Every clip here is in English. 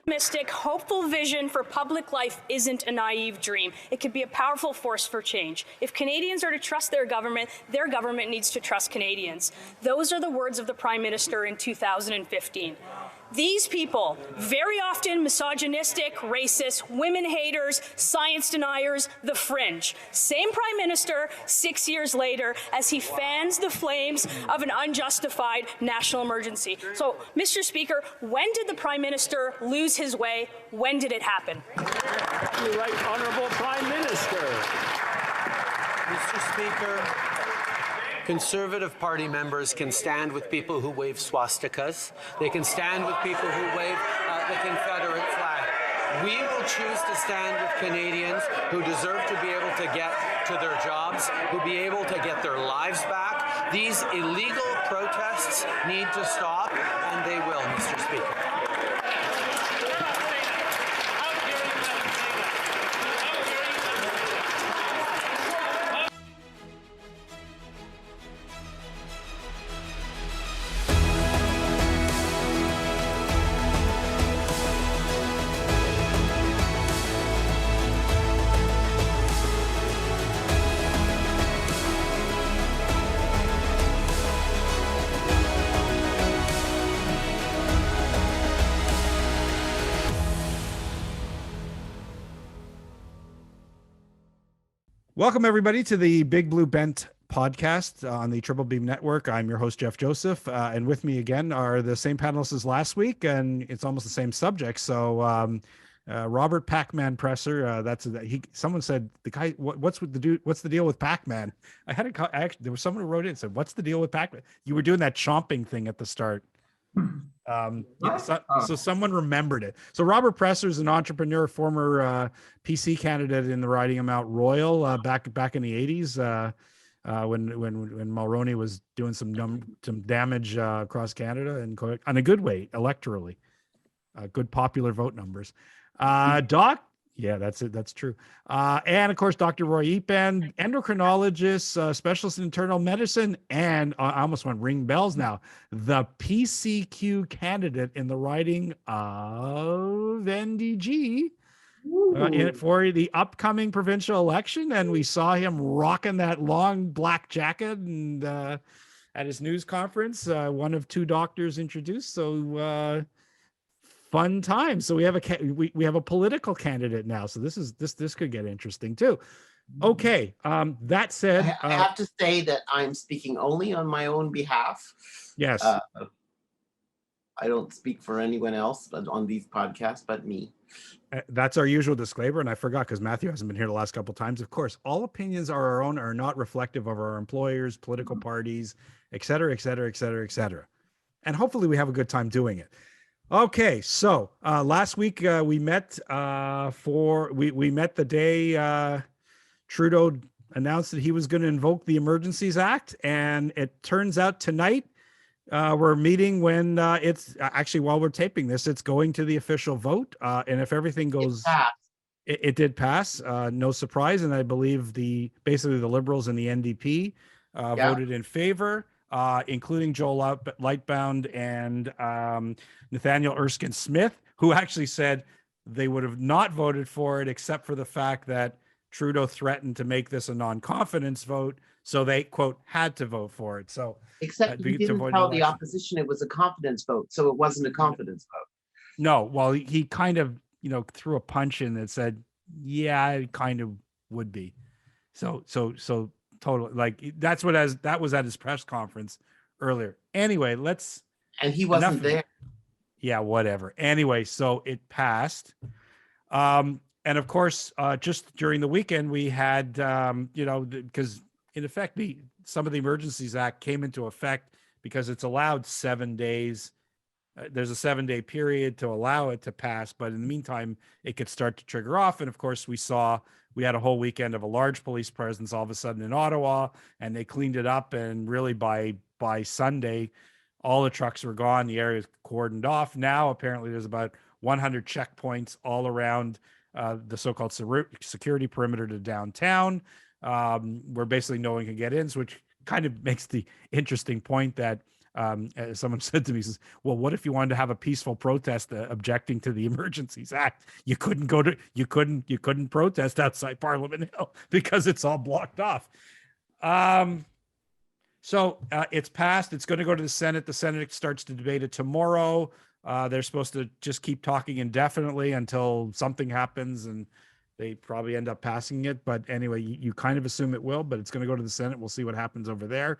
Optimistic, hopeful vision for public life isn't a naive dream. It can be a powerful force for change. If Canadians are to trust their government needs to trust Canadians. Those are the words of the Prime Minister in 2015. These people, very often misogynistic, racist, women haters, science deniers, the fringe. Same Prime Minister 6 years later as he fans the flames of an unjustified national emergency. So, Mr. Speaker, when did the Prime Minister lose his way? When did it happen? You're right, Honourable Prime Minister. Mr. Speaker, Conservative Party members can stand with people who wave swastikas. They can stand with people who wave the Confederate flag. We will choose to stand with Canadians who deserve to be able to get to their jobs, who be able to get their lives back. These illegal protests need to stop, and they will, Mr. Speaker. Welcome, everybody, to the Big Blue Bent podcast on the Triple Beam Network. I'm your host, Jeff Joseph, and with me again are the same panelists as last week, and it's almost the same subject. So, Robert Pac-Man Presser, someone said, the guy, what's the deal with Pac-Man? There was someone who wrote in and said, what's the deal with Pac-Man? You were doing that chomping thing at the start. So someone remembered it. So Robert Presser is an entrepreneur, former PC candidate in the riding of Mount Royal back in the 80s when Mulroney was doing some damage across Canada and in a good way electorally, good popular vote numbers. Doc. Yeah, that's it. That's true. And of course, Dr. Roy Eappen, endocrinologist, specialist in internal medicine, and I almost want ring bells now, the PCQ candidate in the riding of NDG for the upcoming provincial election. And we saw him rocking that long black jacket and at his news conference, one of two doctors introduced. So fun time. So we have a political candidate now. So this could get interesting too. Okay. That said, I have to say that I'm speaking only on my own behalf. Yes. I don't speak for anyone else but on these podcasts, but me. That's our usual disclaimer. And I forgot because Matthew hasn't been here the last couple of times. Of course, all opinions are our own, are not reflective of our employers, political parties, et cetera, et cetera, et cetera, et cetera. And hopefully we have a good time doing it. Okay, so last week we met we met the day Trudeau announced that he was going to invoke the Emergencies Act, and it turns out tonight we're meeting when it's actually, while we're taping this, it's going to the official vote, and if everything goes, it did pass, no surprise, and I believe basically the Liberals and the NDP voted in favor. Including Joel Lightbound and Nathaniel Erskine Smith, who actually said they would have not voted for it except for the fact that Trudeau threatened to make this a non-confidence vote, so they, quote, had to vote for it. So, except he didn't tell the opposition it was a confidence vote, so it wasn't a confidence vote. No, well, he kind of, threw a punch in that said, yeah, it kind of would be. So totally, like that was at his press conference earlier. Anyway, and he wasn't there. Yeah, whatever. Anyway, so it passed. And of course, just during the weekend, we had, because in effect, some of the Emergencies Act came into effect because it's allowed 7 days. There's a 7-day period to allow it to pass, but in the meantime, it could start to trigger off. And of course, we had a whole weekend of a large police presence all of a sudden in Ottawa, and they cleaned it up. And really by Sunday, all the trucks were gone. The area is cordoned off. Now, apparently there's about 100 checkpoints all around the so-called security perimeter to downtown, where basically no one can get in, which kind of makes the interesting point that Someone said to me, says, well, what if you wanted to have a peaceful protest objecting to the Emergencies Act? You couldn't protest outside Parliament Hill because it's all blocked off. So it's passed. It's going to go to the Senate. The Senate starts to debate it tomorrow. They're supposed to just keep talking indefinitely until something happens, and they probably end up passing it. But anyway, you kind of assume it will, but it's going to go to the Senate. We'll see what happens over there.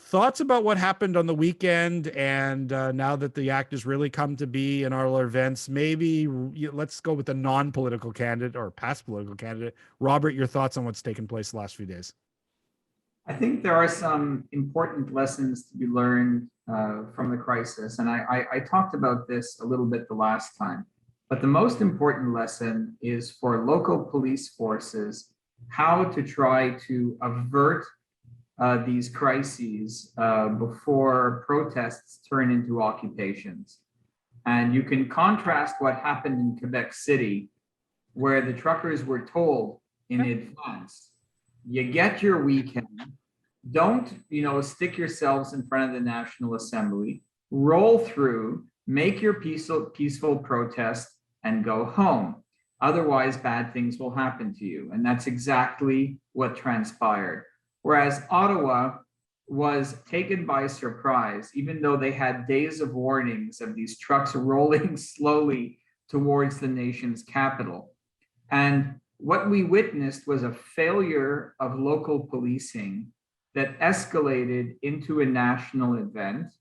Thoughts about what happened on the weekend, and now that the act has really come to be in our events, maybe let's go with the non-political candidate or past political candidate. Robert, your thoughts on what's taken place the last few days? I think there are some important lessons to be learned from the crisis. And I talked about this a little bit the last time, but the most important lesson is for local police forces, how to try to avert these crises before protests turn into occupations. And you can contrast what happened in Quebec City, where the truckers were told in advance, you get your weekend, don't, stick yourselves in front of the National Assembly, roll through, make your peaceful protest and go home. Otherwise, bad things will happen to you. And that's exactly what transpired. Whereas Ottawa was taken by surprise, even though they had days of warnings of these trucks rolling slowly towards the nation's capital. And what we witnessed was a failure of local policing that escalated into a national event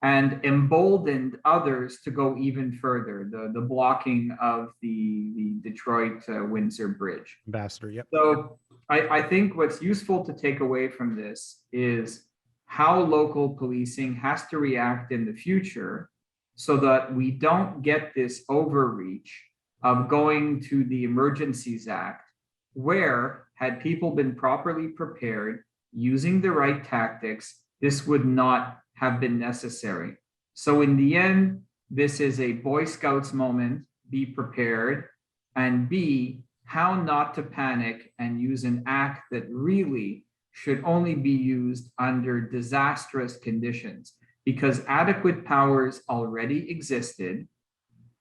and emboldened others to go even further, the blocking of the Detroit-Windsor Bridge. Ambassador, yep. So I think what's useful to take away from this is how local policing has to react in the future so that we don't get this overreach of going to the Emergencies Act, where had people been properly prepared, using the right tactics, this would not have been necessary. So in the end, this is a Boy Scouts moment, be prepared, and B, how not to panic and use an act that really should only be used under disastrous conditions, because adequate powers already existed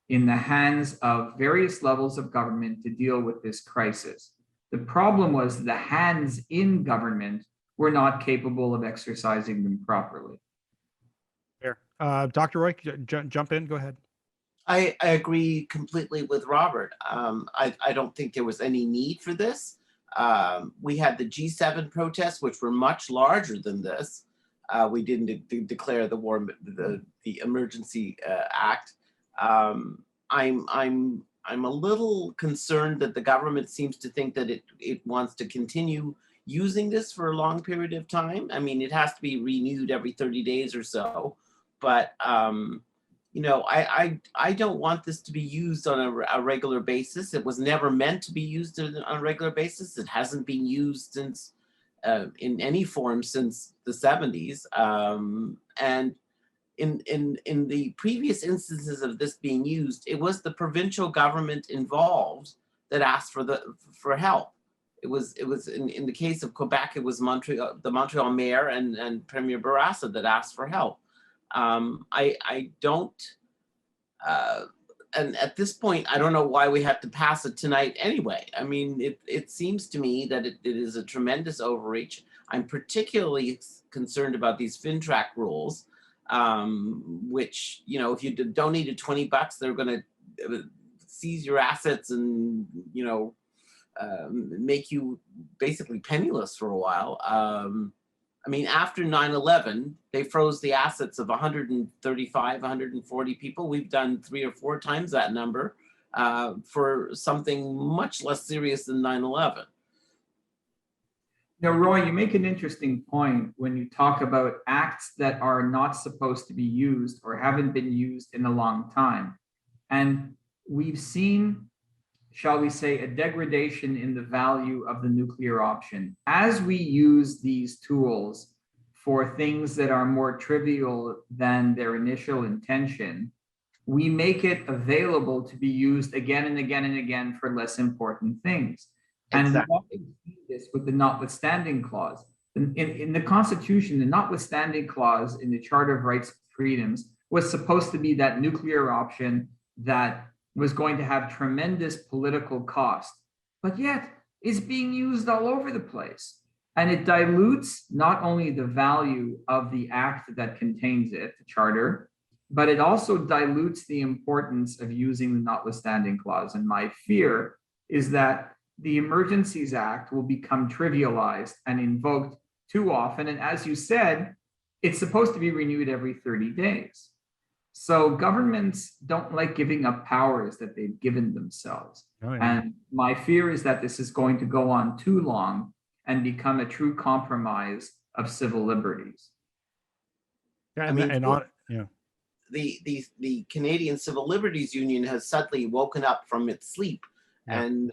in the hands of various levels of government to deal with this crisis. The problem was the hands in government were not capable of exercising them properly. Fair. Dr. Roy, jump in, go ahead. I agree completely with Robert. I don't think there was any need for this. We had the G7 protests, which were much larger than this. We didn't declare the war, the Emergency Act. I'm a little concerned that the government seems to think that it wants to continue using this for a long period of time. I mean, it has to be renewed every 30 days or so, but I don't want this to be used on a regular basis. It was never meant to be used on a regular basis. It hasn't been used since in any form since the 70s. And in the previous instances of this being used, it was the provincial government involved that asked for help. It was in the case of Quebec, it was the Montreal mayor and Premier Bourassa that asked for help. I don't, and at this point, I don't know why we have to pass it tonight anyway. I mean, it seems to me that it is a tremendous overreach. I'm particularly concerned about these FinTrack rules, which, if you donated $20, they're going to seize your assets and, make you basically penniless for a while. I mean, after 9/11, they froze the assets of 135, 140 people. We've done 3 or 4 times that number for something much less serious than 9/11. Roy, you make an interesting point when you talk about acts that are not supposed to be used or haven't been used in a long time. And we've seen, shall we say, a degradation in the value of the nuclear option. As we use these tools for things that are more trivial than their initial intention, we make it available to be used again and again and again for less important things. And Exactly. we see this with the notwithstanding clause. In the Constitution, the notwithstanding clause in the Charter of Rights and Freedoms was supposed to be that nuclear option that was going to have tremendous political cost, but yet is being used all over the place. And it dilutes not only the value of the act that contains it, the charter, but it also dilutes the importance of using the notwithstanding clause. And my fear is that the Emergencies Act will become trivialized and invoked too often. And as you said, it's supposed to be renewed every 30 days. So governments don't like giving up powers that they've given themselves. Oh, yeah. And my fear is that this is going to go on too long and become a true compromise of civil liberties. Yeah, I mean, yeah. the Canadian Civil Liberties Union has suddenly woken up from its sleep and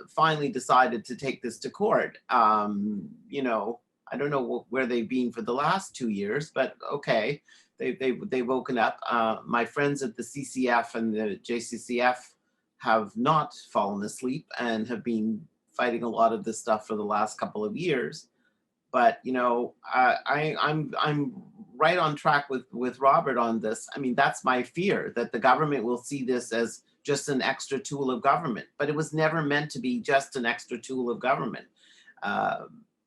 finally decided to take this to court. You know, I don't know where they've been for the last 2 years, but okay, they've woken up. My friends at the CCF and the JCCF have not fallen asleep and have been fighting a lot of this stuff for the last couple of years. But you know, I'm right on track with Robert on this. I mean, that's my fear, that the government will see this as just an extra tool of government, but it was never meant to be just an extra tool of government.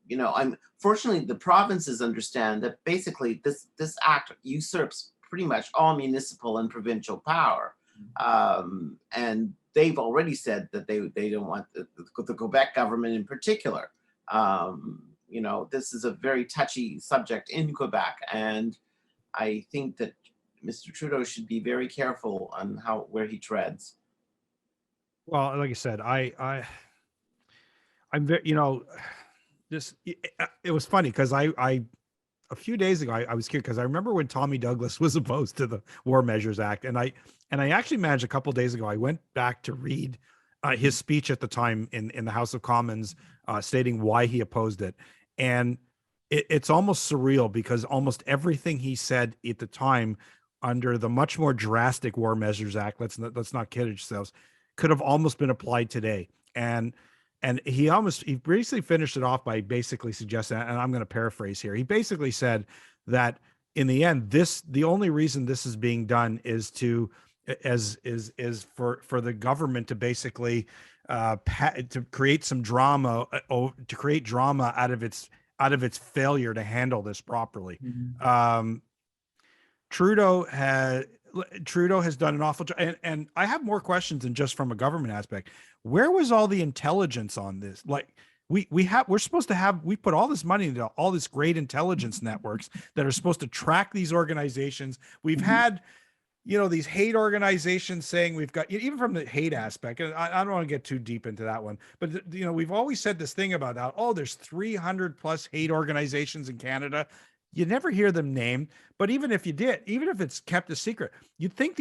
You know, fortunately the provinces understand that basically this act usurps pretty much all municipal and provincial power, and they've already said that they don't want the Quebec government in particular. You know, this is a very touchy subject in Quebec, and I think that Mr. Trudeau should be very careful on where he treads. Well, like I said, I'm very, you know, it was funny because I a few days ago I was curious because I remember when Tommy Douglas was opposed to the War Measures Act, and I actually managed a couple of days ago. I went back to read his speech at the time in the House of Commons, stating why he opposed it, and it's almost surreal because almost everything he said at the time under the much more drastic War Measures Act, let's not kid ourselves, could have almost been applied today. And he basically finished it off by basically suggesting, and I'm going to paraphrase here. He basically said that in the end, the only reason this is being done is for the government to basically to create some drama, to create drama out of its failure to handle this properly. Mm-hmm. Trudeau has done an awful job, and I have more questions than just from a government aspect. Where was all the intelligence on this? Like we put all this money into all this great intelligence networks that are supposed to track these organizations. We've had, you know, these hate organizations saying we've got, even from the hate aspect, and I don't want to get too deep into that one, but you know, we've always said this thing about how, oh, there's 300 plus hate organizations in Canada. You never hear them named, but even if you did, even if it's kept a secret, you'd think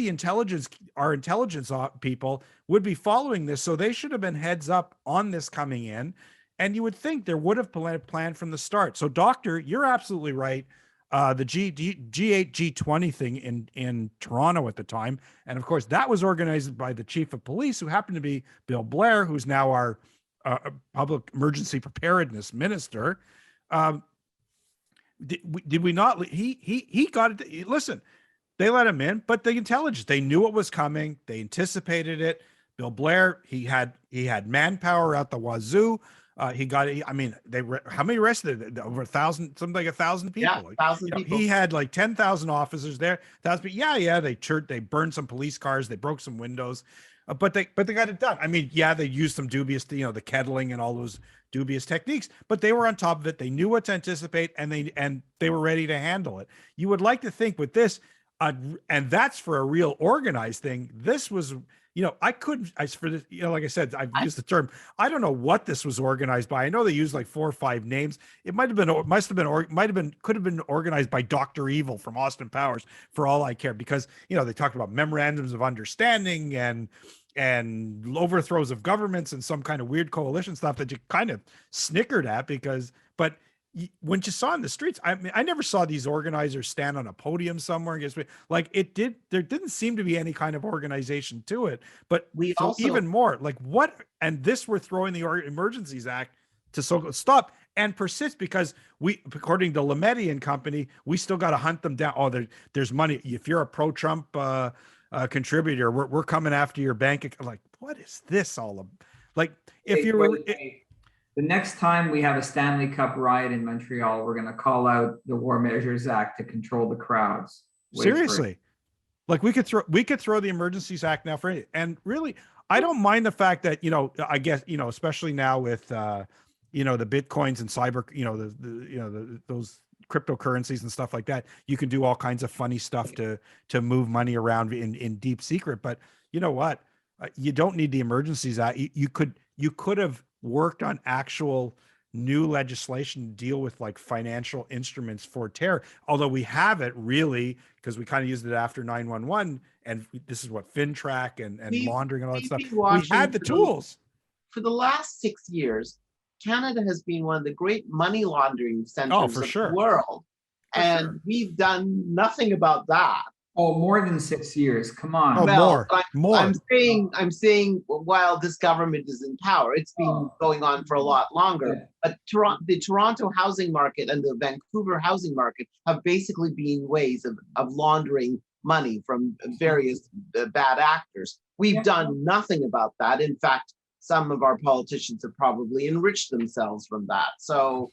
our intelligence people would be following this. So they should have been heads up on this coming in. And you would think there would have planned from the start. So Doctor, you're absolutely right. The G8, G20 thing in Toronto at the time. And of course that was organized by the chief of police, who happened to be Bill Blair, who's now our public emergency preparedness minister. Did we not? He got it. Listen, they let him in, but the intelligence, they knew what was coming. They anticipated it. Bill Blair, he had manpower out the wazoo. He got it. I mean, how many arrested? Over 1,000, something like 1,000 people. Yeah, 1,000 people. He had like 10,000 officers there. They burned some police cars. They broke some windows, but they got it done. I mean, yeah, they used some dubious, the kettling and all those dubious techniques, but they were on top of it. They knew what to anticipate, and they were ready to handle it. You would like to think with this, and that's for a real organized thing. This was, for this, like I said, I've used the term. I don't know what this was organized by. I know they used like 4 or 5 names. It could have been organized by Dr. Evil from Austin Powers, for all I care, because they talked about memorandums of understanding and overthrows of governments and some kind of weird coalition stuff that you kind of snickered at but when you saw in the streets, I mean, I never saw these organizers stand on a podium somewhere there didn't seem to be any kind of organization to it, but even more like what, and this we're throwing the Emergencies Act to stop. and persist because we, according to Lametti and company, we still got to hunt them down. Oh, there's money. If you're a pro-Trump contributor, we're coming after your bank account. Like, what is this all about? Like, if you were. The next time we have a Stanley Cup riot in Montreal, we're going to call out the War Measures Act to control the crowds. Seriously, like we could throw the Emergencies Act now for it. And really, I don't mind the fact that, I guess, especially now with the Bitcoins and cyber, those cryptocurrencies and stuff like that, you can do all kinds of funny stuff to move money around in deep secret. But you know what? You don't need the Emergencies Act. You could have worked on actual new legislation to deal with like financial instruments for terror. Although we have it really, because we kind of used it after 9/11, and this is what FinTrack and laundering and all that stuff. We had the tools. For the last 6 years, Canada has been one of the great money laundering centers of the world. And we've done nothing about that. Oh, more than 6 years. Come on. Oh, well, more. I'm saying while this government is in power, it's been going on for a lot longer. But the Toronto housing market and the Vancouver housing market have basically been ways of laundering money from various bad actors. We've done nothing about that. In fact, some of our politicians have probably enriched themselves from that. So,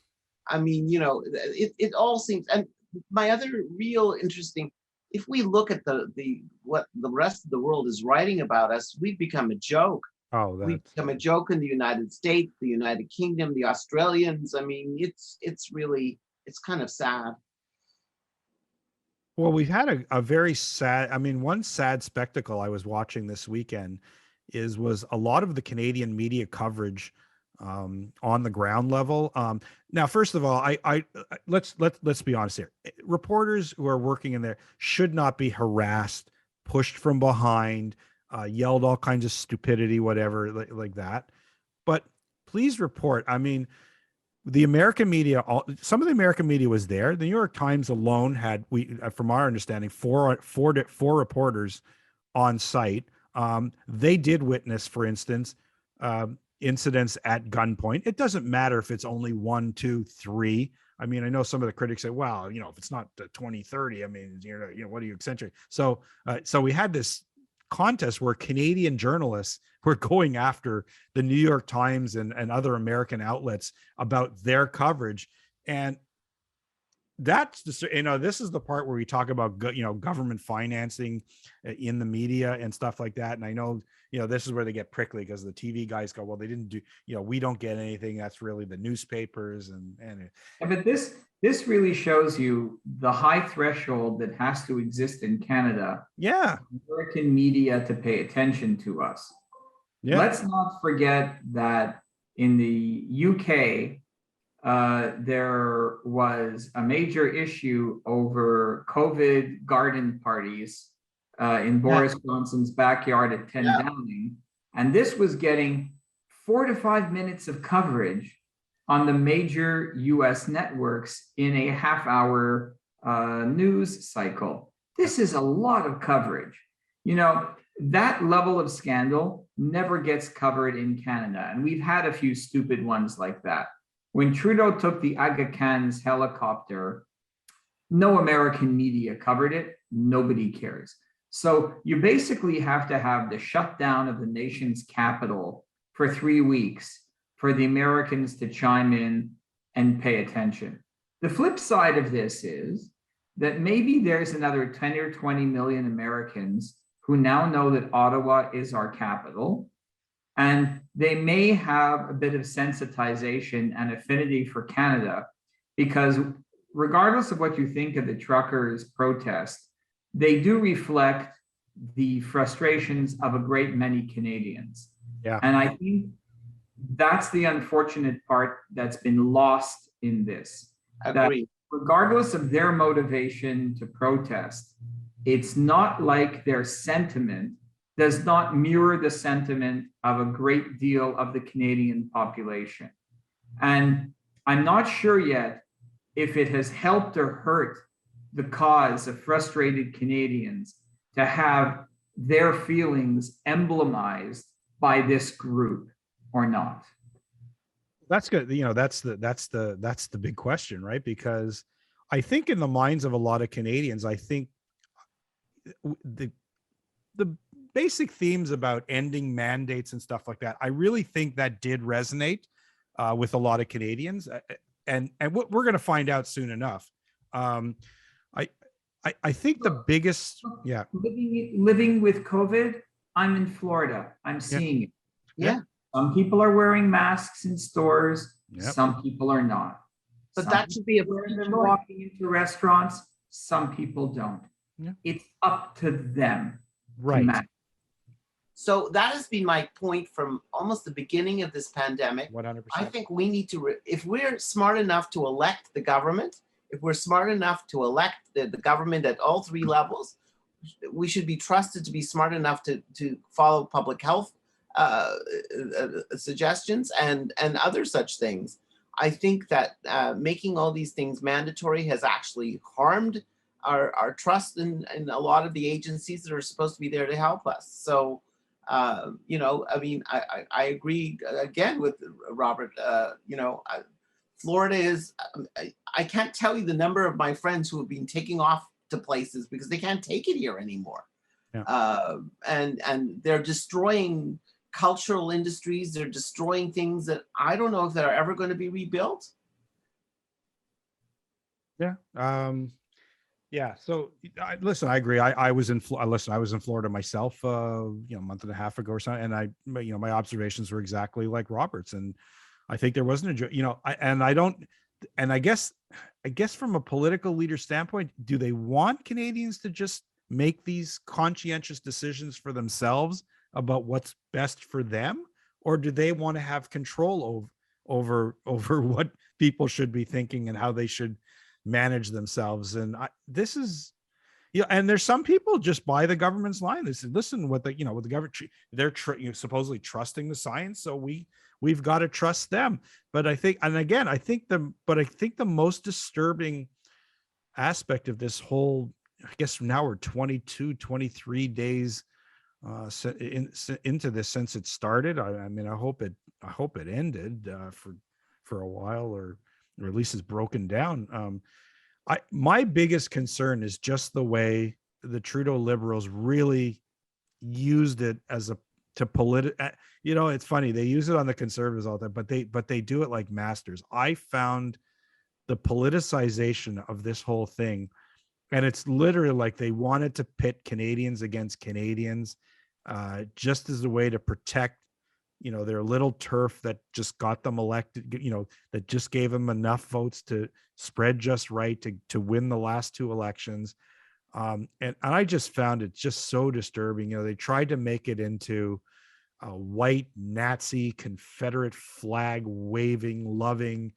I mean, it all seems, and my other real interesting, if we look at what the rest of the world is writing about us, we've become a joke. We've become a joke in the United States, the United Kingdom, the Australians. I mean, it's kind of sad. Well, we've had a very sad, one sad spectacle I was watching this weekend was a lot of the Canadian media coverage on the ground level. Now, first of all, let's be honest here. Reporters who are working in there should not be harassed, pushed from behind, yelled all kinds of stupidity, whatever, like that. But please report. I mean, the American media, some of the American media was there. The New York Times alone had, from our understanding, four reporters on site. They did witness, for instance, incidents at gunpoint. It doesn't matter if it's only 1, 2, 3. I mean, I know some of the critics say, well, if it's not 20, 30, I mean, what are you accentuating? So we had this contest where Canadian journalists were going after the New York Times and other American outlets about their coverage. And that's this is the part where we talk about government financing in the media and stuff like that. And I know this is where they get prickly because the TV guys go, well, they didn't do, we don't get anything. That's really the newspapers but this really shows you the high threshold that has to exist in Canada. Yeah, American media to pay attention to us. Yeah. Let's not forget that in the UK. There was a major issue over COVID garden parties in Boris Johnson's backyard at 10 Downing. And this was getting 4 to 5 minutes of coverage on the major US networks in a half-hour news cycle. This is a lot of coverage. That level of scandal never gets covered in Canada. And we've had a few stupid ones like that. When Trudeau took the Aga Khan's helicopter, no American media covered it. Nobody cares. So you basically have to have the shutdown of the nation's capital for 3 weeks for the Americans to chime in and pay attention. The flip side of this is that maybe there's another 10 or 20 million Americans who now know that Ottawa is our capital. And they may have a bit of sensitization and affinity for Canada because regardless of what you think of the truckers' protest, they do reflect the frustrations of a great many Canadians. Yeah. And I think that's the unfortunate part that's been lost in this. Agreed. That regardless of their motivation to protest, it's not like their sentiment does not mirror the sentiment of a great deal of the Canadian population. And I'm not sure yet if it has helped or hurt the cause of frustrated Canadians to have their feelings emblemized by this group or not. That's good. That's the big question, right? Because I think in the minds of a lot of Canadians, I think the the basic themes about ending mandates and stuff like that, I really think that did resonate with a lot of Canadians, and what we're going to find out soon enough. Um, I, I think the biggest, yeah, Living with COVID, I'm in Florida. I'm yeah, seeing it. Yeah, Some people are wearing masks in stores. Yep. Some people are not. but Some that should be a people free are choice. walking into restaurants. Some people don't. Yeah. It's up to them to right. manage. So that has been my point from almost the beginning of this pandemic. 100%. I think we need to, if we're smart enough to elect the government, if we're smart enough to elect the government at all three levels, we should be trusted to be smart enough to follow public health suggestions and other such things. I think that making all these things mandatory has actually harmed our trust in a lot of the agencies that are supposed to be there to help us. So, you know, I mean, I agree again with Robert. You know, Florida is, I can't tell you the number of my friends who have been taking off to places because they can't take it here anymore. Yeah. And they're destroying cultural industries. They're destroying things that I don't know if they're ever going to be rebuilt. Yeah. Yeah. So listen, I agree. I was in Florida myself, a month and a half ago or something. And my observations were exactly like Robert's. And I think there wasn't I guess from a political leader standpoint, do they want Canadians to just make these conscientious decisions for themselves about what's best for them? Or do they want to have control over what people should be thinking and how they should manage themselves? And this is, and there's some people just buy the government's line. They said, listen, what the government, they're supposedly trusting the science. So we've got to trust them. But I think the most disturbing aspect of this whole, I guess now we're 22, 23 days into this since it started. I mean, I hope it ended for a while, or at least is broken down. My biggest concern is just the way the Trudeau Liberals really used it as it's funny, they use it on the Conservatives all the time, but they do it like masters. I found the politicization of this whole thing, and it's literally like they wanted to pit Canadians against Canadians, just as a way to protect their little turf that just got them elected, that just gave them enough votes to spread just right to win the last two elections. And I just found it just so disturbing. They tried to make it into a white Nazi Confederate flag waving, loving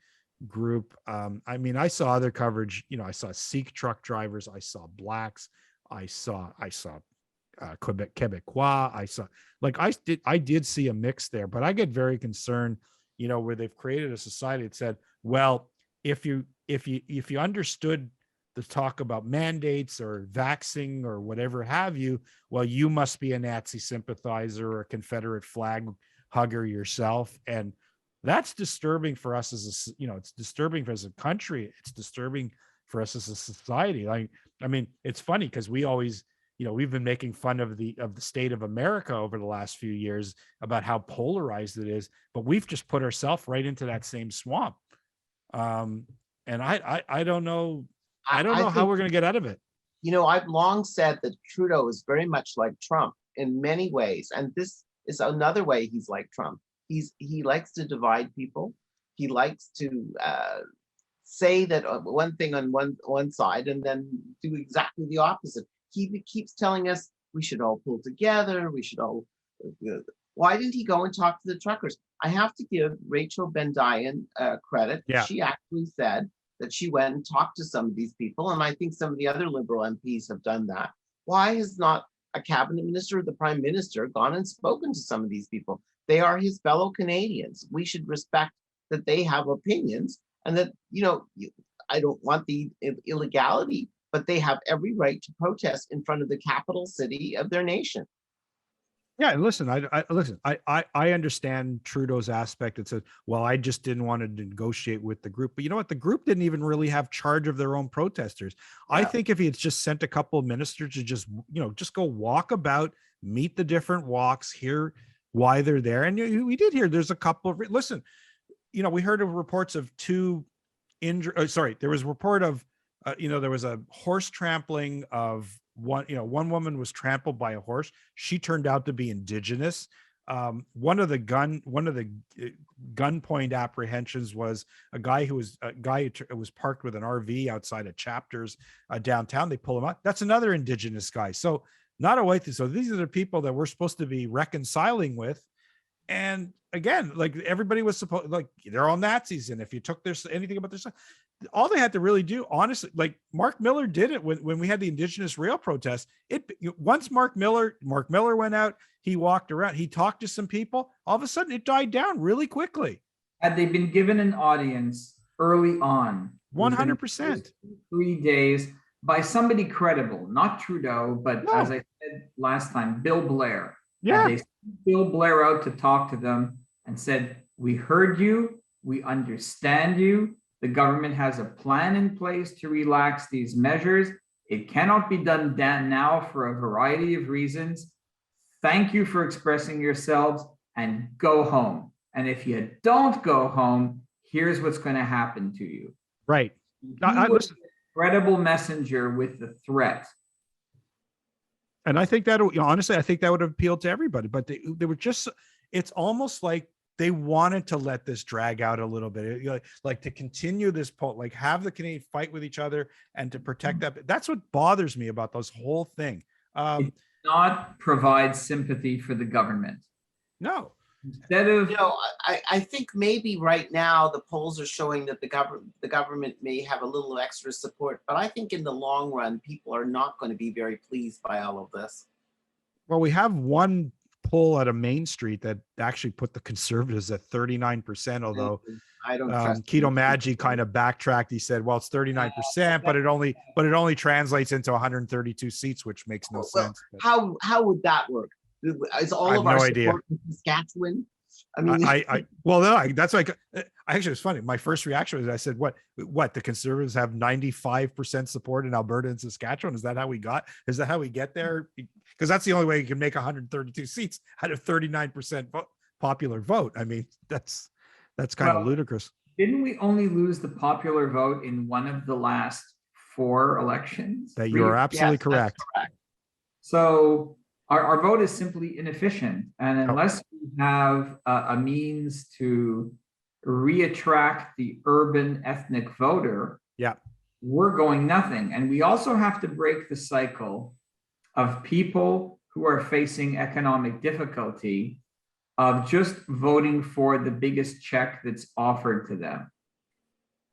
group. I mean, I saw other coverage. I saw Sikh truck drivers. I saw blacks. I saw Quebecois. I did see a mix there, but I get very concerned, where they've created a society that said, well, if you understood the talk about mandates or vaxxing or whatever have you, well, you must be a Nazi sympathizer or a Confederate flag hugger yourself. And that's disturbing for us as it's disturbing for us as a country. It's disturbing for us as a society. I mean, it's funny because we always, we've been making fun of the state of America over the last few years about how polarized it is, but we've just put ourselves right into that same swamp. And I don't know. I don't know how we're going to get out of it. I've long said that Trudeau is very much like Trump in many ways. And this is another way he's like Trump. He likes to divide people. He likes to say that one thing on one side and then do exactly the opposite. He keeps telling us we should all pull together. We should all. Why didn't he go and talk to the truckers? I have to give Rachel Bendian credit. Yeah. She actually said that she went and talked to some of these people, and I think some of the other Liberal MPs have done that. Why has not a cabinet minister or the prime minister gone and spoken to some of these people? They are his fellow Canadians. We should respect that they have opinions, and that, I don't want the illegality, but they have every right to protest in front of the capital city of their nation. Yeah, listen, I understand Trudeau's aspect. It says, well, I just didn't want to negotiate with the group. But you know what? The group didn't even really have charge of their own protesters. I Yeah. think if he had just sent a couple of ministers to just, just go walk about, meet the different walks, hear why they're there. And we did hear there's a couple of, listen, we heard of reports of two injured. Sorry, there was a report of, there was a horse trampling of one woman was trampled by a horse. She turned out to be Indigenous. One of the gunpoint apprehensions was a guy who was parked with an RV outside of Chapters downtown. They pull him out. That's another Indigenous guy. So not a white thing. So these are the people that we're supposed to be reconciling with. And again, like everybody was supposed, like they're all Nazis, and if you took anything about their stuff, all they had to really do, honestly, like Mark Miller did it when we had the Indigenous rail protest. Once Mark Miller went out, he walked around, he talked to some people. All of a sudden, it died down really quickly. Had they been given an audience early on, 100%, 3 days by somebody credible, not Trudeau, but as I said last time, Bill Blair. Yeah. They sent Bill Blair out to talk to them and said, we heard you, we understand you. The government has a plan in place to relax these measures. It cannot be done now for a variety of reasons. Thank you for expressing yourselves, and go home. And if you don't go home, here's what's going to happen to you. Right. Listen, credible messenger with the threat. And I think that, honestly, I think that would have appealed to everybody, but they were just, it's almost like they wanted to let this drag out a little bit, like to continue this like have the Canadians fight with each other and to protect that. That's what bothers me about this whole thing. It does not provide sympathy for the government. No. Instead of, I think maybe right now the polls are showing that the government may have a little extra support, but I think in the long run, people are not going to be very pleased by all of this. Well, we have one poll out of Main Street that actually put the Conservatives at 39%, although I don't trust Keto Maggi kind of backtracked. He said, well, it's 39%, but it only translates into 132 seats, which makes no sense. But how would that work? Is all of our support in Saskatchewan? I mean, well, no, that's like, actually, it's funny. My first reaction was, I said, what, the Conservatives have 95% support in Alberta and Saskatchewan? Is that how we get there? Because that's the only way you can make 132 seats out of 39% popular vote. I mean, that's kind of ludicrous. Didn't we only lose the popular vote in one of the last 4 elections? That you are absolutely correct. So our vote is simply inefficient. And unless we have a means to reattract the urban ethnic voter, we're going nothing. And we also have to break the cycle of people who are facing economic difficulty of just voting for the biggest check that's offered to them.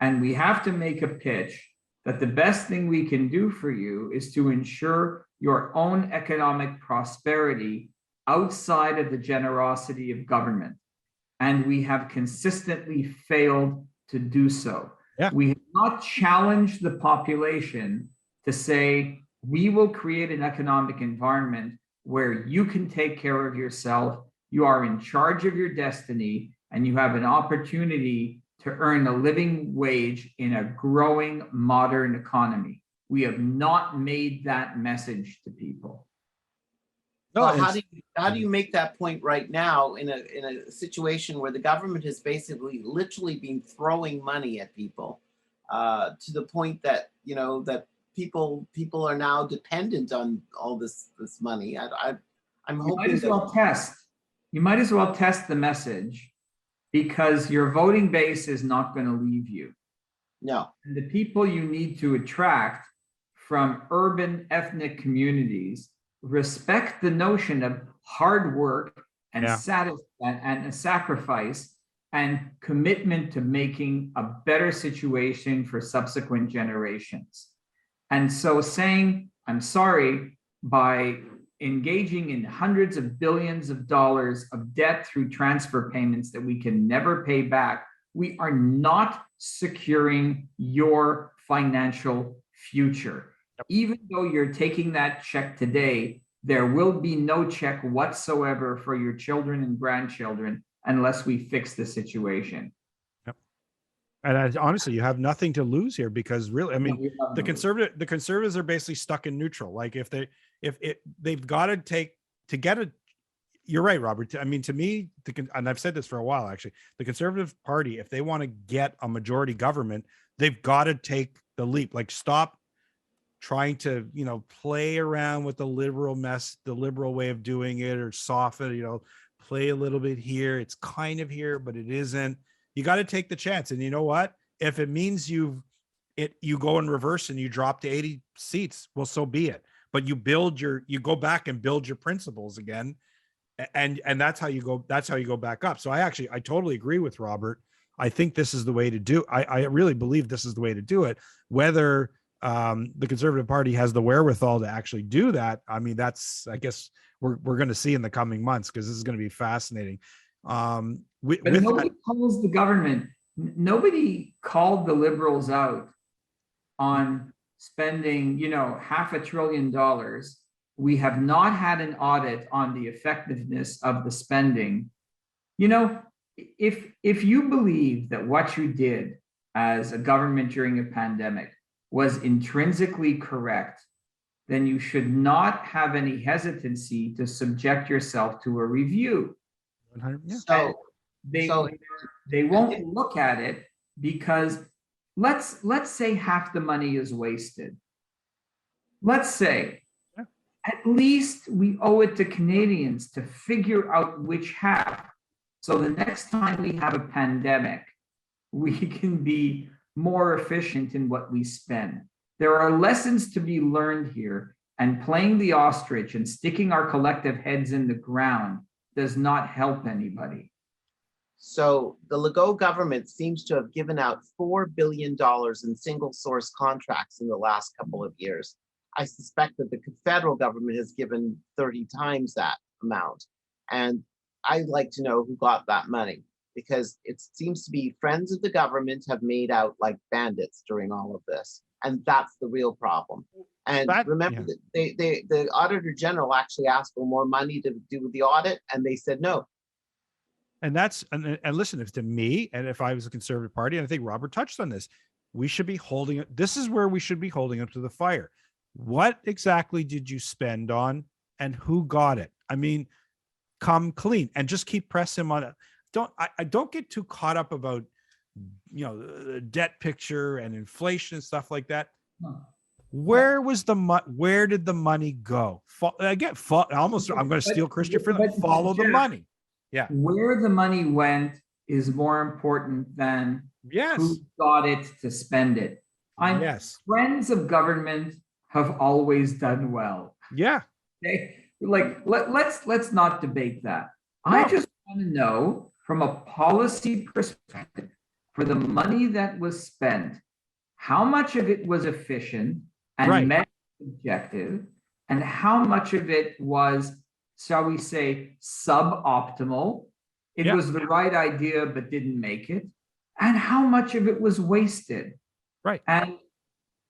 And we have to make a pitch that the best thing we can do for you is to ensure your own economic prosperity outside of the generosity of government. And we have consistently failed to do so. Yeah. We have not challenged the population to say, we will create an economic environment where you can take care of yourself, you are in charge of your destiny, and you have an opportunity to earn a living wage in a growing modern economy. We have not made that message to people. No, well, how do you make that point right now in a situation where the government has basically literally been throwing money at people to the point that that people are now dependent on all this money. I'm hoping you might as well test the message, because your voting base is not going to leave you. No. And the people you need to attract from urban ethnic communities respect the notion of hard work and sacrifice and commitment to making a better situation for subsequent generations. And so saying, I'm sorry, by engaging in hundreds of billions of dollars of debt through transfer payments that we can never pay back, we are not securing your financial future. Even though you're taking that check today, there will be no check whatsoever for your children and grandchildren unless we fix the situation. And honestly, you have nothing to lose here because really, I mean, the conservatives are basically stuck in neutral. Like if they've got to take to get a, you're right, Robert. I mean, to me, and I've said this for a while, actually, the Conservative Party, if they want to get a majority government, they've got to take the leap, like stop trying to, play around with the liberal way of doing it, or soften, play a little bit here. It's kind of here, but it isn't. You got to take the chance. And you know what? If it means you go in reverse and you drop to 80 seats, well, so be it. But you go back and build your principles again. And that's how you go back up. So I totally agree with Robert. I think this is the way to do. I really believe this is the way to do it. Whether the Conservative Party has the wherewithal to actually do that, I mean, I guess we're going to see in the coming months, because this is going to be fascinating. But nobody calls the government. Nobody called the Liberals out on spending, $500 billion. We have not had an audit on the effectiveness of the spending. If you believe that what you did as a government during a pandemic was intrinsically correct, then you should not have any hesitancy to subject yourself to a review. So they won't look at it because let's say half the money is wasted. Let's say at least we owe it to Canadians to figure out which half. So the next time we have a pandemic, we can be more efficient in what we spend. There are lessons to be learned here, and playing the ostrich and sticking our collective heads in the ground does not help anybody. So the Legault government seems to have given out $4 billion in single source contracts in the last couple of years. I suspect that the federal government has given 30 times that amount. And I'd like to know who got that money, because it seems to be friends of the government have made out like bandits during all of this. And that's the real problem. And remember that the Auditor General actually asked for more money to do the audit, and they said no. And listen, if to me, and if I was a Conservative Party, and I think Robert touched on this, we should be holding it. This is where we should be holding up to the fire. What exactly did you spend on, and who got it? I mean, come clean and just keep pressing on it. Don't get too caught up about, the debt picture and inflation and stuff like that. Where did the money go? I'm going to steal Christian for that. Follow the money. Yeah. Where the money went is more important than who got it to spend it. Friends of government have always done well. Yeah. Okay. Let's not debate that. No. I just want to know, from a policy perspective, for the money that was spent, how much of it was efficient and met the objective, and how much of it was, shall we say, suboptimal. It was the right idea but didn't make it, and how much of it was wasted. Right. And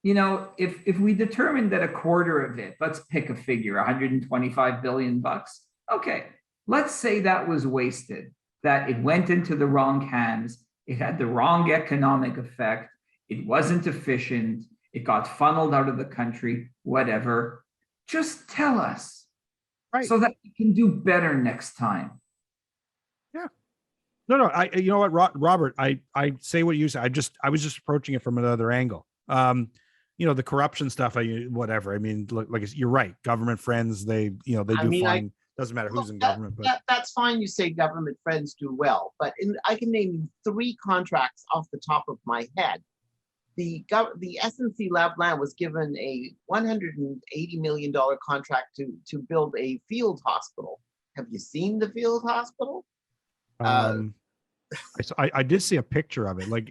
if we determine that a quarter of it, let's pick a figure, 125 billion bucks. Okay, let's say that was wasted, that it went into the wrong hands, it had the wrong economic effect, it wasn't efficient, it got funneled out of the country, whatever. Just tell us, so that we can do better next time. Yeah. No. You know what, Robert? I say what you said. I was just approaching it from another angle. The corruption stuff. Whatever. I mean, like you're right. Government friends, they do fine. Doesn't matter who's in government. But that's fine. You say government friends do well, but I can name 3 contracts off the top of my head. The SNC Lavalin was given a $180 million contract to build a field hospital. Have you seen the field hospital? I did see a picture of it. Like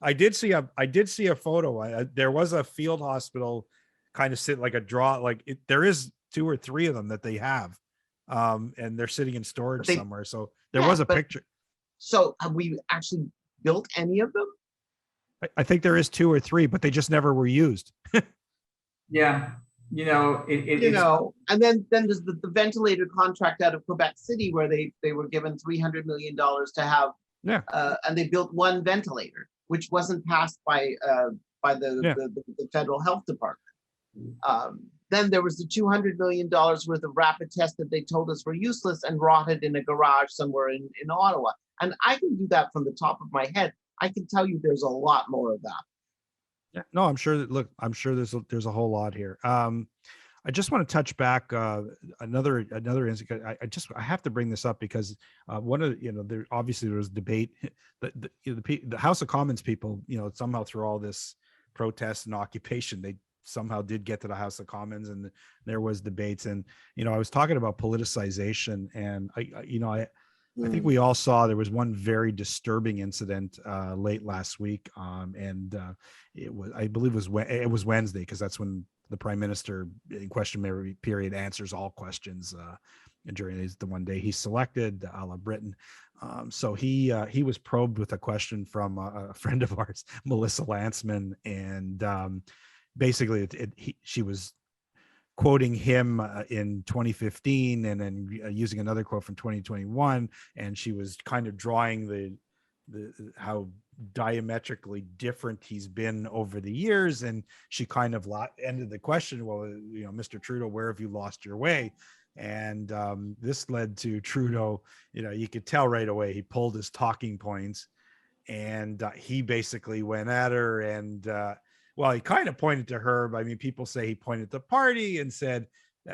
I did see a photo. There was a field hospital, kind of sit like a draw. Like there is 2 or 3 of them that they have, and they're sitting in storage somewhere. So there was a picture. So have we actually built any of them? I think there is 2 or 3, but they just never were used. Yeah. And then there's the ventilator contract out of Quebec City where they were given $300 million to have, and they built one ventilator, which wasn't passed by the federal health department. Then there was the $200 million worth of rapid tests that they told us were useless and rotted in a garage somewhere in Ottawa. And I can do that from the top of my head. I can tell you there's a lot more of that. Yeah, no, I'm sure that, look, I'm sure there's a whole lot here. I just want to touch back another incident. I have to bring this up because one of there obviously there was debate. The House of Commons people, somehow through all this protest and occupation, they somehow did get to the House of Commons, and there was debates. And I was talking about politicization, and I think we all saw there was one very disturbing incident late last week, and it was, I believe it was Wednesday, because that's when the Prime Minister in question period answers all questions during the one day he's selected, a la Britain. So he was probed with a question from a friend of ours, Melissa Lantsman, and basically she was quoting him in 2015 and then using another quote from 2021, and she was kind of drawing the how diametrically different he's been over the years, and she kind of ended the question, well, Mr. Trudeau, where have you lost your way? And this led to Trudeau, you could tell right away he pulled his talking points, and he basically went at her, and well, he kind of pointed to her, but I mean, people say he pointed to the party and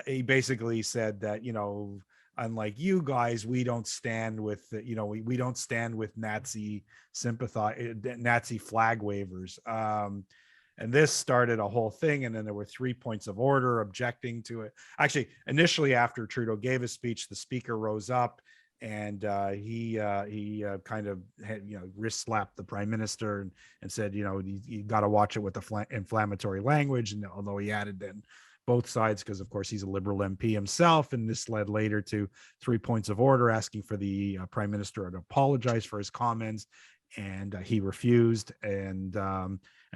he basically said that, unlike you guys, we don't stand with, we don't stand with Nazi Nazi flag wavers. And this started a whole thing. And then there were 3 points of order objecting to it. Actually, initially after Trudeau gave his speech, the speaker rose up and he kind of had, wrist slapped the Prime Minister and said, you got to watch it with the inflammatory language. And although he added then both sides, because of course he's a Liberal MP himself, and this led later to 3 points of order asking for the Prime Minister to apologize for his comments, and he refused, and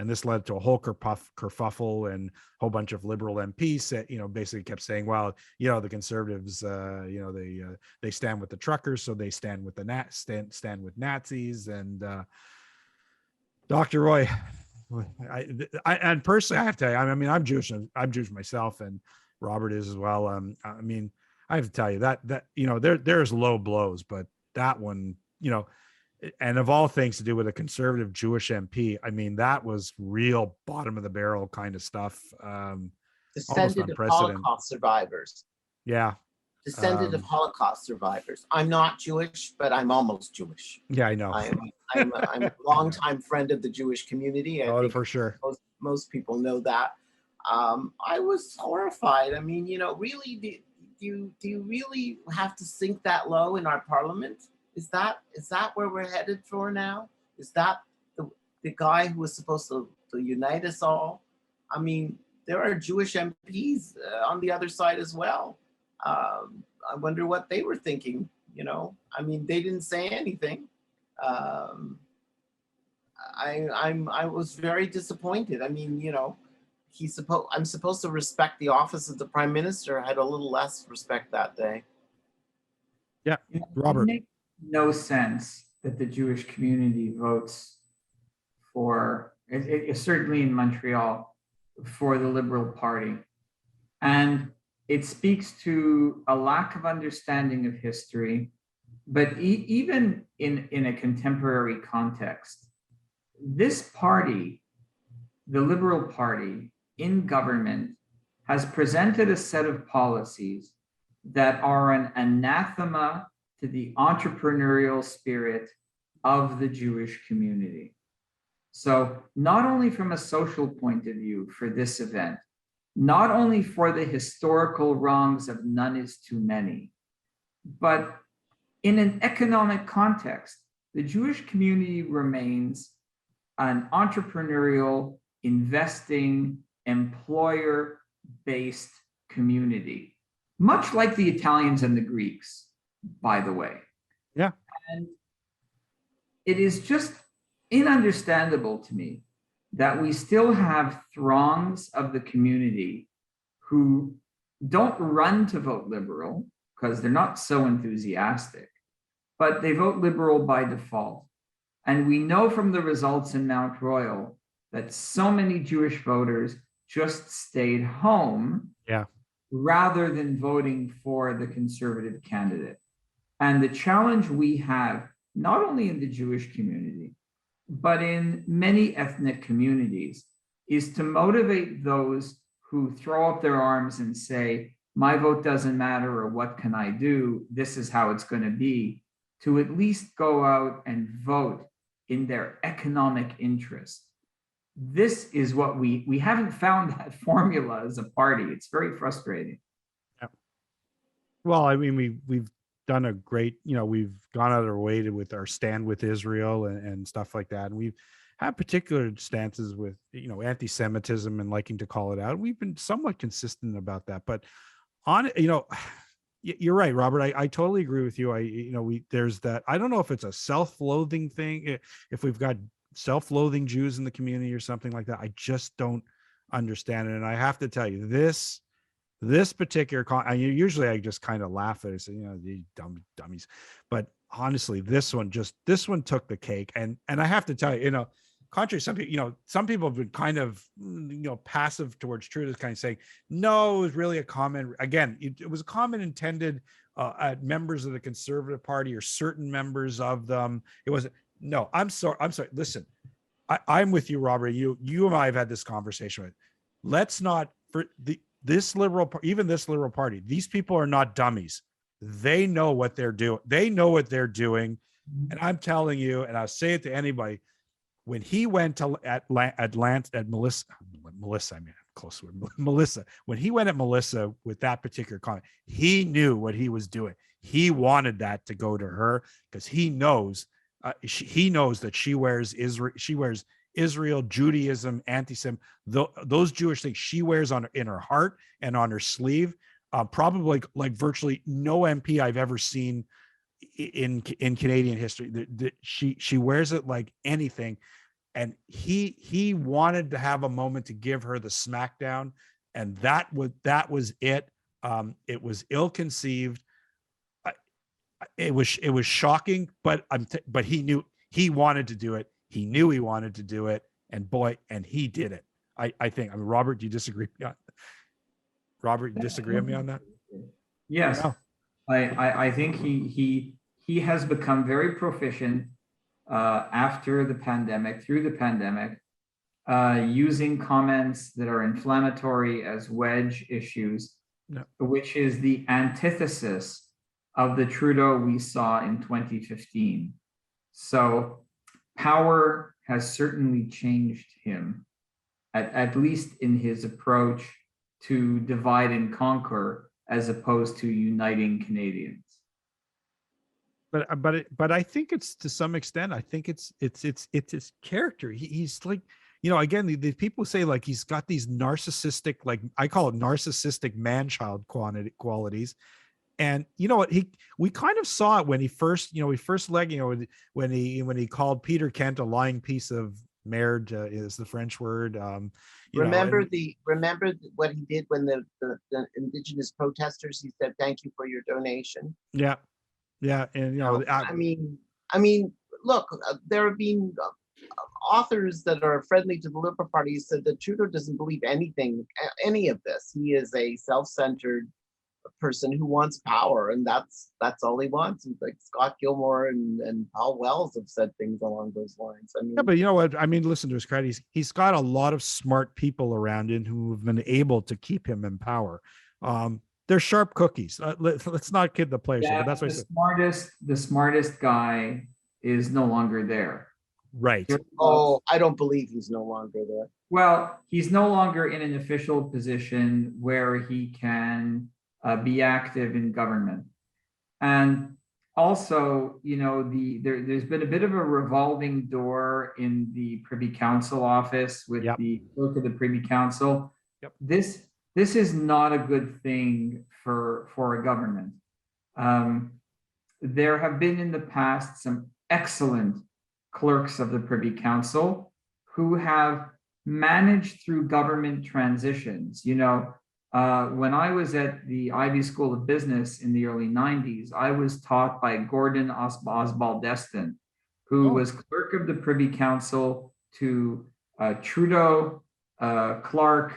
this led to a whole kerfuffle, and a whole bunch of Liberal MPs said, basically kept saying, well, the Conservatives, they stand with the truckers, so they stand with stand with Nazis. And Dr. Roy, and personally, I have to tell you, I mean, I'm Jewish myself, and Robert is as well. I mean, I have to tell you that there's low blows, but that one, and of all things to do with a conservative Jewish MP, I mean, that was real bottom of the barrel kind of stuff. Descendant of Holocaust survivors. Yeah. Descendant of Holocaust survivors. I'm not Jewish, but I'm almost Jewish. Yeah, I know. I'm a longtime friend of the Jewish community. I think for sure. Most people know that. I was horrified. I mean, really, do you really have to sink that low in our parliament? Is that where we're headed for now? Is that the guy who was supposed to unite us all? I mean, there are Jewish MPs on the other side as well. I wonder what they were thinking. I mean, they didn't say anything. I was very disappointed. I mean, I'm supposed to respect the office of the Prime Minister. I had a little less respect that day. Yeah, Robert. No sense that the Jewish community votes for, certainly in Montreal, for the Liberal Party. And it speaks to a lack of understanding of history, but even in a contemporary context, this party, the Liberal Party in government, has presented a set of policies that are an anathema to the entrepreneurial spirit of the Jewish community. So not only from a social point of view for this event, not only for the historical wrongs of none is too many, but in an economic context, the Jewish community remains an entrepreneurial, investing, employer-based community, much like the Italians and the Greeks, by the way. Yeah. And it is just ununderstandable to me that we still have throngs of the community who don't run to vote Liberal because they're not so enthusiastic, but they vote Liberal by default. And we know from the results in Mount Royal that so many Jewish voters just stayed home Yeah. rather than voting for the conservative candidate. And the challenge we have, not only in the Jewish community, but in many ethnic communities, is to motivate those who throw up their arms and say, my vote doesn't matter, or what can I do? This is how it's going to be, to at least go out and vote in their economic interest. This is what we haven't found that formula as a party. It's very frustrating. Yeah. Well, I mean, we've done a great, we've gone out of our way with our stand with Israel and stuff like that. And we've had particular stances with, anti-Semitism and liking to call it out. We've been somewhat consistent about that, but you're right, Robert. I totally agree with you. There's that, I don't know if it's a self-loathing thing, if we've got self-loathing Jews in the community or something like that. I just don't understand it. And I have to tell you, this particular usually I just kind of laugh at it, say, these dummies. But honestly, this one took the cake. And I have to tell you, contrary, some people have been kind of, passive towards Trudeau, kind of saying, no, it was really a comment. Again, it was a comment intended at members of the Conservative Party or certain members of them. It wasn't. No, I'm sorry. Listen, I'm with you, Robert. You and I have had this conversation with. Let's not this liberal party. These people are not dummies. They know what they're doing. And I'm telling you, and I'll say it to anybody. When he went to Melissa, when he went at Melissa with that particular comment, he knew what he was doing. He wanted that to go to her because he knows that she wears Israel, Judaism, anti-Semitism, those Jewish things she wears in her heart and on her sleeve. Probably like virtually no MP I've ever seen in Canadian history. She wears it like anything. And he wanted to have a moment to give her the smackdown, and that was it. It was ill-conceived. It was shocking, but he knew he wanted to do it. He knew he wanted to do it, and he did it. I think. I mean, Robert, do you disagree? Robert, you disagree with me on that? Yes, no. I think he has become very proficient after the pandemic, through the pandemic, using comments that are inflammatory as wedge issues, no. Which is the antithesis of the Trudeau we saw in 2015. So power has certainly changed him, at least in his approach to divide and conquer, as opposed to uniting Canadians. But I think it's, to some extent, I think it's his character. He's like, again, the people say like he's got these narcissistic, like I call it narcissistic man-child qualities. And you know what, we kind of saw it when he first, when he called Peter Kent a lying piece of merde, is the French word. Remember what he did when the Indigenous protesters, he said, "Thank you for your donation." Yeah. Yeah, and I mean, look, there have been authors that are friendly to the Liberal Party said that Trudeau doesn't believe any of this. He is a self-centered person who wants power, and that's all he wants. And like Scott Gilmore and Paul Wells have said things along those lines. I mean, yeah, but you know what? I mean, listen to his credit. He's got a lot of smart people around him who have been able to keep him in power. They're sharp cookies. Let's not kid the players. Yeah, but that's the smartest guy is no longer there. Right. Oh, I don't believe he's no longer there. Well, he's no longer in an official position where he can be active in government. And also, there's been a bit of a revolving door in the Privy Council office with the clerk of the Privy Council. Yep. This is not a good thing for a government. There have been in the past some excellent clerks of the Privy Council who have managed through government transitions. When I was at the Ivy School of Business in the early 90s, I was taught by Gordon Osbaldeston, who was clerk of the Privy Council to Trudeau, Clark,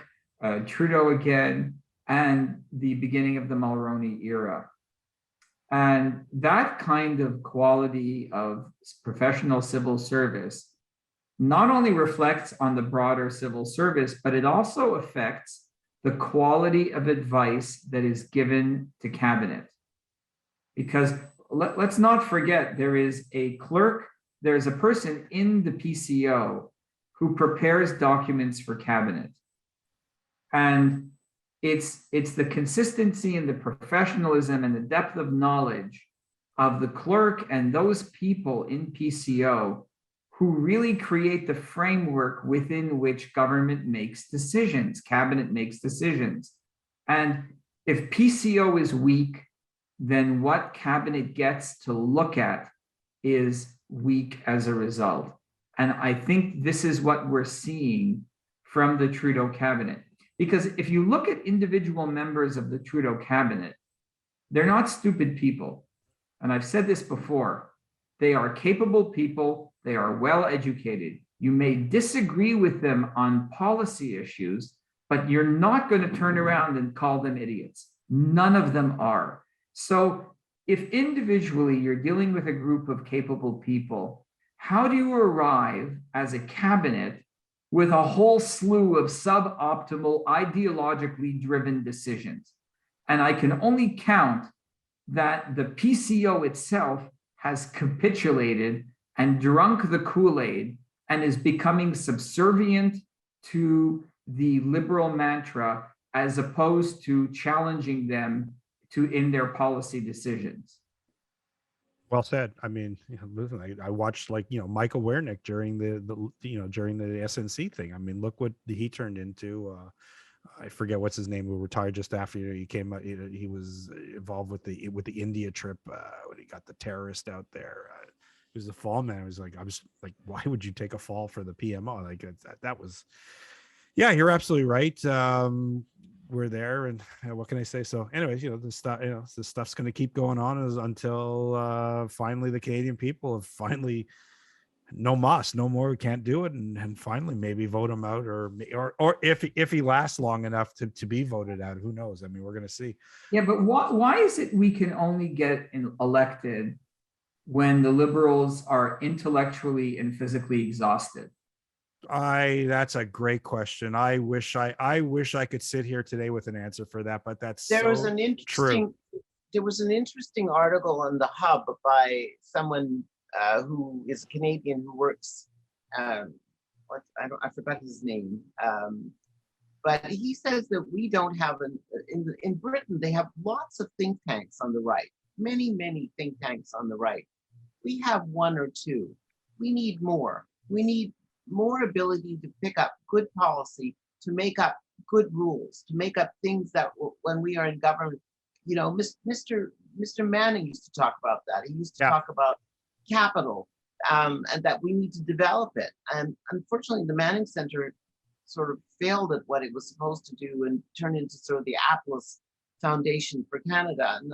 Trudeau again, and the beginning of the Mulroney era. And that kind of quality of professional civil service not only reflects on the broader civil service, but it also affects the quality of advice that is given to cabinet. Because let's not forget, there is a clerk, there's a person in the PCO who prepares documents for cabinet. And it's the consistency and the professionalism and the depth of knowledge of the clerk and those people in PCO who really create the framework within which government makes decisions, cabinet makes decisions. And if PCO is weak, then what cabinet gets to look at is weak as a result. And I think this is what we're seeing from the Trudeau cabinet. Because if you look at individual members of the Trudeau cabinet, they're not stupid people. And I've said this before, they are capable people, they are well educated. You may disagree with them on policy issues, but you're not going to turn around and call them idiots. None of them are. So if individually you're dealing with a group of capable people, how do you arrive as a cabinet with a whole slew of suboptimal, ideologically driven decisions? And I can only count that the PCO itself has capitulated and drunk the Kool-Aid and is becoming subservient to the liberal mantra as opposed to challenging them in their policy decisions. Well said. I mean, listen, I watched Michael Wernick during during the SNC thing. I mean, look what he turned into. I forget what's his name, who retired just after he came out. He was involved with the India trip when he got the terrorist out there. He was the fall man. I was like, why would you take a fall for the PMO? Like that was, yeah, you're absolutely right. We're there, and what can I say? So, anyways, this stuff's going to keep going on until finally the Canadian people have finally no more, we can't do it, and finally maybe vote him out, or if he lasts long enough to be voted out, who knows? I mean, we're going to see. Yeah, but why is it we can only get elected when the Liberals are intellectually and physically exhausted? That's a great question. I wish I could sit here today with an answer for that, but There was an interesting article on the Hub by someone who is a Canadian who works. I forgot his name. But he says that we don't have in Britain. They have lots of think tanks on the right. Many think tanks on the right. We have one or two. We need more. We need more ability to pick up good policy, to make up good rules, to make up things that when we are in government, Mr. Manning used to talk about that. He used to talk about capital, and that we need to develop it. And unfortunately, the Manning Center sort of failed at what it was supposed to do and turned into sort of the Atlas Foundation for Canada. And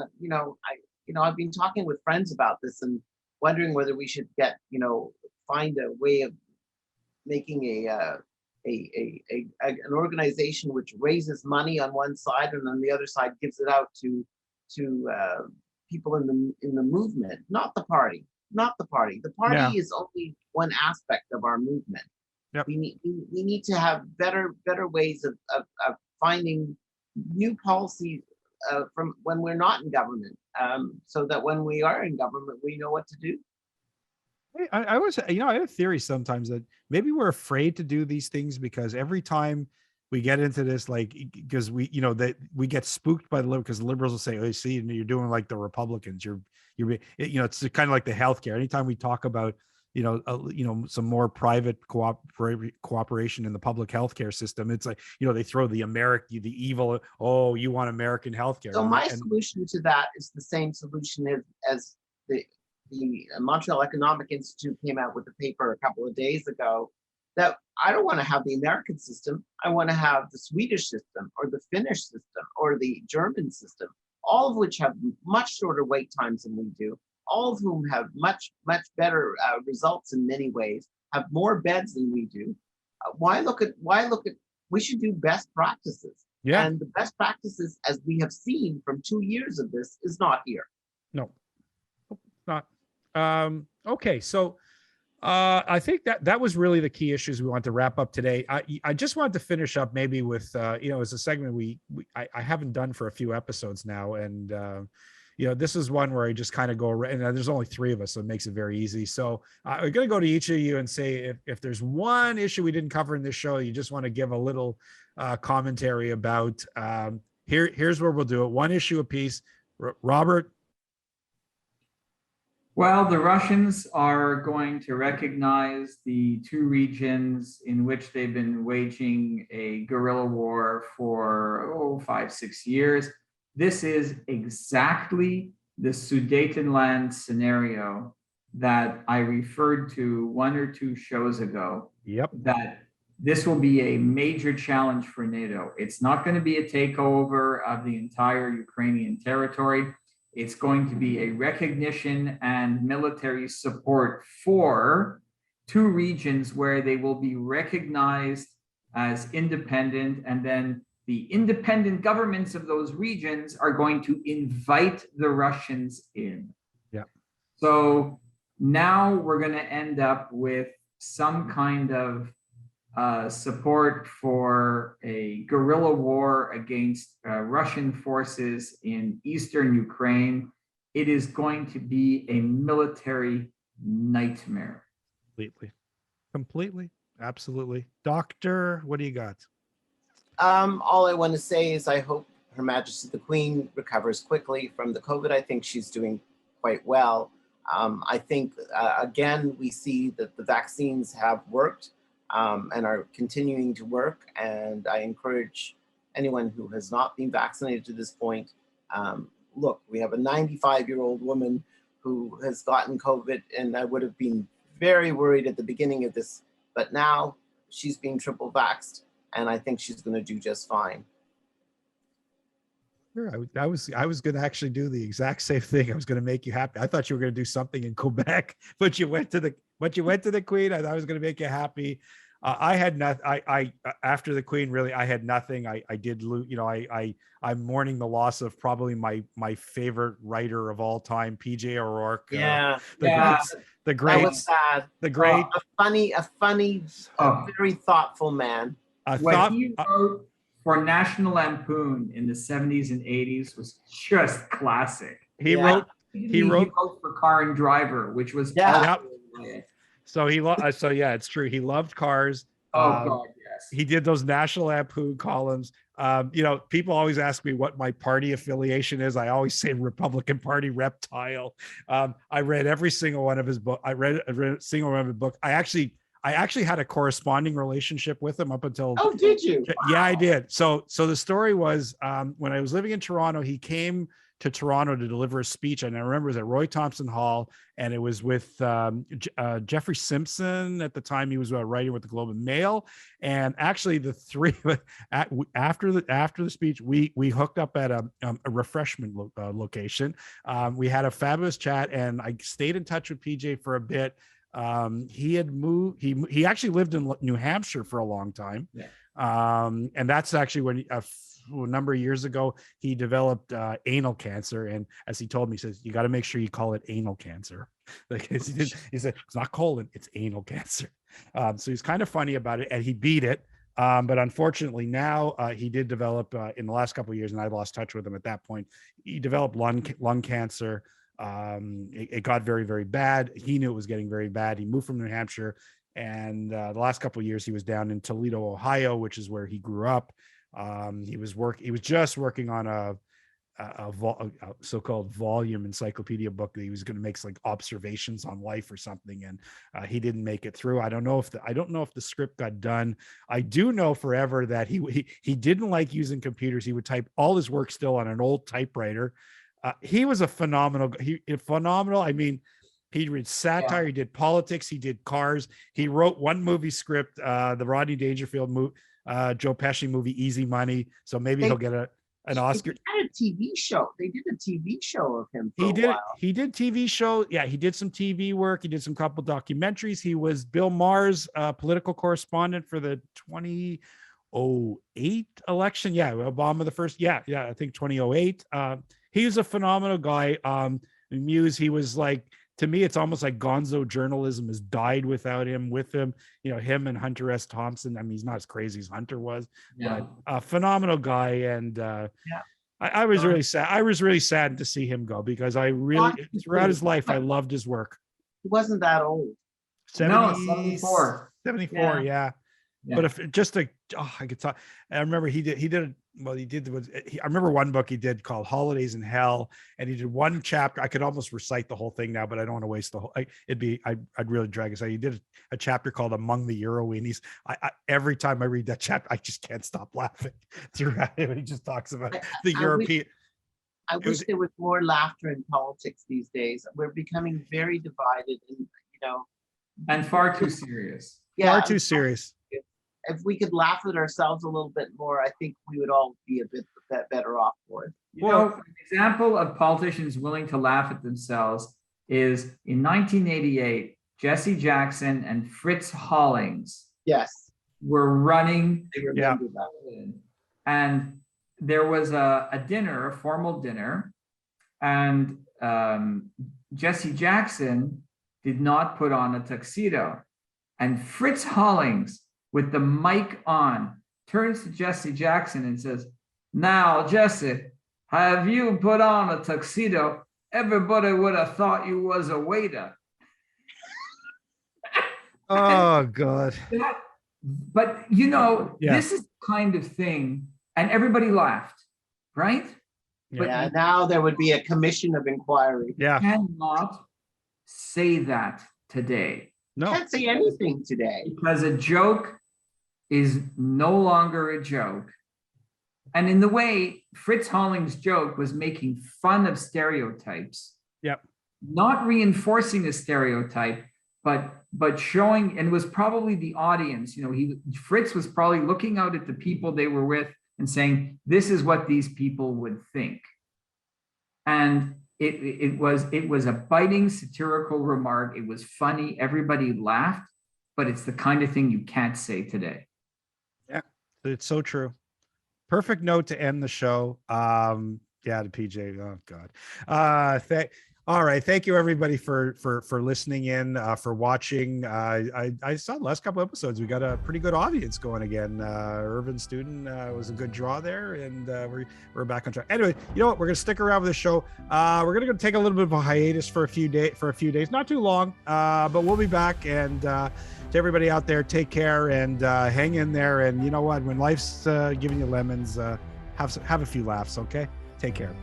I've been talking with friends about this and wondering whether we should find a way of making an organization which raises money on one side and on the other side gives it out to people in the movement, not the party. The party is only one aspect of our movement. Yep. We need to have better ways of finding new policies from when we're not in government, so that when we are in government, we know what to do. I was, I had a theory sometimes that maybe we're afraid to do these things because every time we get into this, because that we get spooked by the liberals, because the liberals will say, "Oh, see, you're doing like the Republicans. It's kind of like the healthcare. Anytime we talk about, some more private cooperation in the public healthcare system, it's like, they throw the evil, oh, you want American healthcare." So my solution to that is the same solution as the Montreal Economic Institute came out with a paper a couple of days ago that I don't want to have the American system. I want to have the Swedish system or the Finnish system or the German system, all of which have much shorter wait times than we do, all of whom have much better results in many ways, have more beds than we do. Why look at? We should do best practices. Yeah. And the best practices, as we have seen from 2 years of this, is not here. No, not. Okay, so I think that was really the key issues we want to wrap up today. I just wanted to finish up maybe with as a segment I haven't done for a few episodes now, and this is one where I just kind of go, and there's only 3 of us, so it makes it very easy. So I'm going to go to each of you and say if there's one issue we didn't cover in this show, you just want to give a little commentary about. Here's where we'll do it. One issue apiece. Robert. Well, the Russians are going to recognize the 2 regions in which they've been waging a guerrilla war for 5-6 years. This is exactly the Sudetenland scenario that I referred to 1 or 2 shows ago. Yep. That this will be a major challenge for NATO. It's not going to be a takeover of the entire Ukrainian territory. It's going to be a recognition and military support for 2 regions where they will be recognized as independent, and then the independent governments of those regions are going to invite the Russians in. Yeah. So now we're going to end up with some kind of support for a guerrilla war against Russian forces in eastern Ukraine. It is going to be a military nightmare. Completely. Absolutely. Doctor, what do you got? All I want to say is I hope Her Majesty the Queen recovers quickly from the COVID. I think she's doing quite well. I think, again, we see that the vaccines have worked. And are continuing to work. And I encourage anyone who has not been vaccinated to this point, look, we have a 95-year-old woman who has gotten COVID, and I would have been very worried at the beginning of this, but now she's being triple vaxxed, and I think she's going to do just fine. Sure, I was going to actually do the exact same thing. I was going to make you happy. I thought you were going to do something in Quebec, but you went to the Queen. I thought I was going to make you happy. I had nothing. I after the Queen, really, I had nothing. I did lose. I'm mourning the loss of probably my favorite writer of all time, PJ O'Rourke. Yeah, the great. That was sad. The great. A funny, very thoughtful man. What he wrote for National Lampoon in the 70s and 80s was just classic. He wrote for Car and Driver, which was So it's true. He loved cars. God, yes. He did those National Lampoon columns. People always ask me what my party affiliation is. I always say Republican Party reptile. I read every single one of his book. I read a single one of his book. I actually had a corresponding relationship with him up until. Oh, did you? Yeah, I did. So the story was when I was living in Toronto, he came to Toronto to deliver a speech, and I remember it was at Roy Thompson Hall, and it was with Jeffrey Simpson at the time. He was writing with the Globe and Mail, and actually the 3 after the speech, we hooked up at a refreshment location. We had a fabulous chat, and I stayed in touch with PJ for a bit. He had moved. He actually lived in New Hampshire for a long time, and that's actually when. A number of years ago, he developed anal cancer, and as he told me, he says, you got to make sure you call it anal cancer. He said it's not colon, it's anal cancer. So he's kind of funny about it, and he beat it. But unfortunately now he did develop in the last couple of years, and I lost touch with him at that point. He developed lung cancer. It got very, very bad. He knew it was getting very bad. He moved from New Hampshire, and the last couple of years he was down in Toledo, Ohio, which is where he grew up. He was just working on a so-called volume encyclopedia book that he was going to make like observations on life or something, and he didn't make it through. I don't know if the script got done. I do know forever that he didn't like using computers. He would type all his work still on an old typewriter. He was a phenomenal. I mean, He did satire. He did politics. He did Cars. He wrote one movie script, the Rodney Dangerfield movie, Joe Pesci movie, Easy Money. So maybe he'll get an Oscar. They had a TV show. They did a TV show of him for He a did. while. He did TV show. Yeah, he did some TV work. He did some couple documentaries. He was Bill Maher's political correspondent for the 2008 election. Yeah, Obama the first. Yeah, I think 2008. He was a phenomenal guy. Muse. He was like, to me, it's almost like gonzo journalism has died without him. With him, him and Hunter S. Thompson. I mean, he's not as crazy as Hunter was, but a phenomenal guy. And I was really sad. I was really sad to see him go, because I really, throughout his life, I loved his work. He wasn't that old. 74. 74, yeah. But if I could talk. I remember I remember one book he did called Holidays in Hell, and he did one chapter. I could almost recite the whole thing now, but I don't want to waste the whole. I'd really drag it. So he did a chapter called Among the Eurowenies. Every time I read that chapter, I just can't stop laughing throughout it when he just talks about the European. I wish there was more laughter in politics these days. We're becoming very divided, and far too serious. Far too serious. If we could laugh at ourselves a little bit more, I think we would all be a bit better off for it. An example of politicians willing to laugh at themselves is in 1988, Jesse Jackson and Fritz Hollings were running. I remember that. And there was a dinner, a formal dinner, and Jesse Jackson did not put on a tuxedo. And Fritz Hollings, with the mic on, turns to Jesse Jackson and says, "Now, Jesse, have you put on a tuxedo? Everybody would have thought you was a waiter." Oh, God. But, this is the kind of thing, and everybody laughed, right? But now there would be a commission of inquiry. Yeah. Cannot say that today. No. Can't say anything today. Because a joke is no longer a joke. And in the way, Fritz Hollings' joke was making fun of stereotypes. Yep. Not reinforcing a stereotype, but showing, and it was probably the audience, Fritz was probably looking out at the people they were with and saying, this is what these people would think. And it was a biting satirical remark. It was funny. Everybody laughed, but it's the kind of thing you can't say today. Yeah, it's so true. Perfect note to end the show. To PJ. Oh God. All right. Thank you everybody for listening in, for watching. I saw the last couple episodes. We got a pretty good audience going again. Urban Student was a good draw there, and we're back on track. Anyway, you know what? We're gonna stick around with the show. We're gonna take a little bit of a hiatus for a few days, not too long, but we'll be back. And to everybody out there, take care and hang in there. And you know what? When life's giving you lemons, have a few laughs. Okay. Take care.